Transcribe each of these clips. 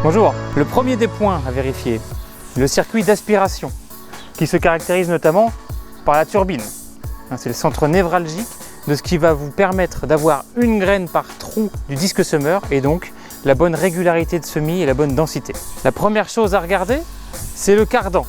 Bonjour, le premier des points à vérifier, le circuit d'aspiration, qui se caractérise notamment par la turbine. C'est le centre névralgique de ce qui va vous permettre d'avoir une graine par trou du disque semeur et donc la bonne régularité de semis et la bonne densité. La première chose à regarder, c'est le cardan.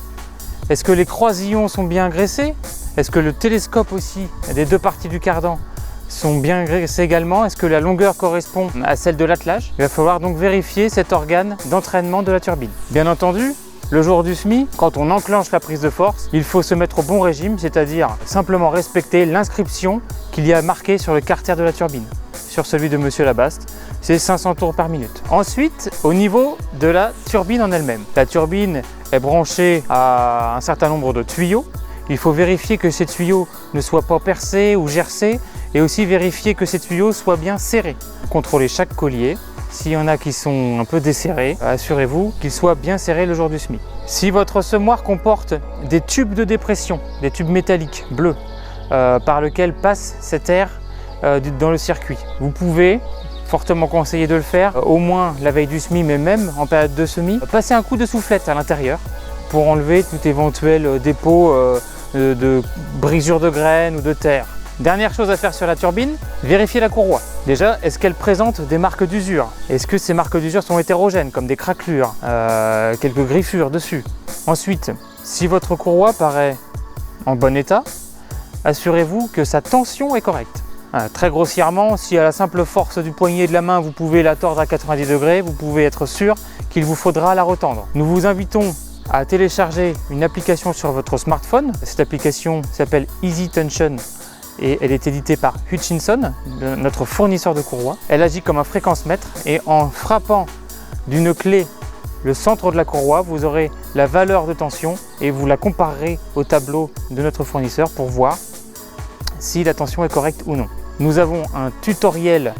Est-ce que les croisillons sont bien graissés? Est-ce que le télescope aussi des deux parties du cardan sont bien graissés également? Est-ce que la longueur correspond à celle de l'attelage? Il va falloir donc vérifier cet organe d'entraînement de la turbine. Bien entendu, le jour du semis, quand on enclenche la prise de force, il faut se mettre au bon régime, c'est-à-dire simplement respecter l'inscription qu'il y a marquée sur le carter de la turbine. Sur celui de Monsieur Labaste, c'est 500 tours par minute. Ensuite, au niveau de la turbine en elle-même, la turbine est branchée à un certain nombre de tuyaux. Il faut vérifier que ces tuyaux ne soient pas percés ou gercés et aussi vérifier que ces tuyaux soient bien serrés. Contrôlez chaque collier. S'il y en a qui sont un peu desserrés, assurez-vous qu'ils soient bien serrés le jour du semis. Si votre semoir comporte des tubes de dépression, des tubes métalliques bleus par lesquels passe cet air dans le circuit, vous pouvez, fortement conseillé de le faire, au moins la veille du semis, mais même en période de semis, passer un coup de soufflette à l'intérieur pour enlever tout éventuel dépôt de brisure de graines ou de terre. Dernière chose à faire sur la turbine, vérifier la courroie. Déjà, est-ce qu'elle présente des marques d'usure? Est-ce que ces marques d'usure sont hétérogènes, comme des craquelures, quelques griffures dessus? Ensuite, si votre courroie paraît en bon état, assurez-vous que sa tension est correcte. Très grossièrement, si à la simple force du poignet de la main, vous pouvez la tordre à 90 degrés, vous pouvez être sûr qu'il vous faudra la retendre. Nous vous invitons à télécharger une application sur votre smartphone. Cette application s'appelle Easy Tension et elle est éditée par Hutchinson, notre fournisseur de courroies. Elle agit comme un fréquence-mètre et en frappant d'une clé le centre de la courroie, vous aurez la valeur de tension et vous la comparerez au tableau de notre fournisseur pour voir si la tension est correcte ou non. Nous avons un tutoriel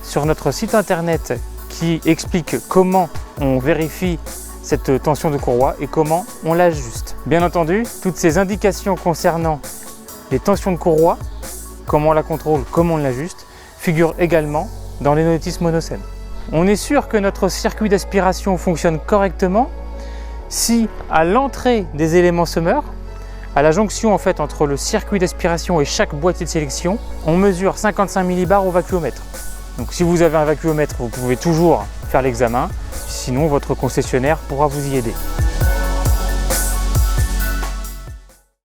sur notre site internet qui explique comment on vérifie cette tension de courroie et comment on l'ajuste. Bien entendu, toutes ces indications concernant les tensions de courroie, comment on la contrôle, comment on l'ajuste, figurent également dans les notices monocène. On est sûr que notre circuit d'aspiration fonctionne correctement si à l'entrée des éléments semeurs, à la jonction en fait entre le circuit d'aspiration et chaque boîtier de sélection, on mesure 55 millibars au vacuomètre. Donc si vous avez un vacuomètre, vous pouvez toujours faire l'examen, sinon votre concessionnaire pourra vous y aider.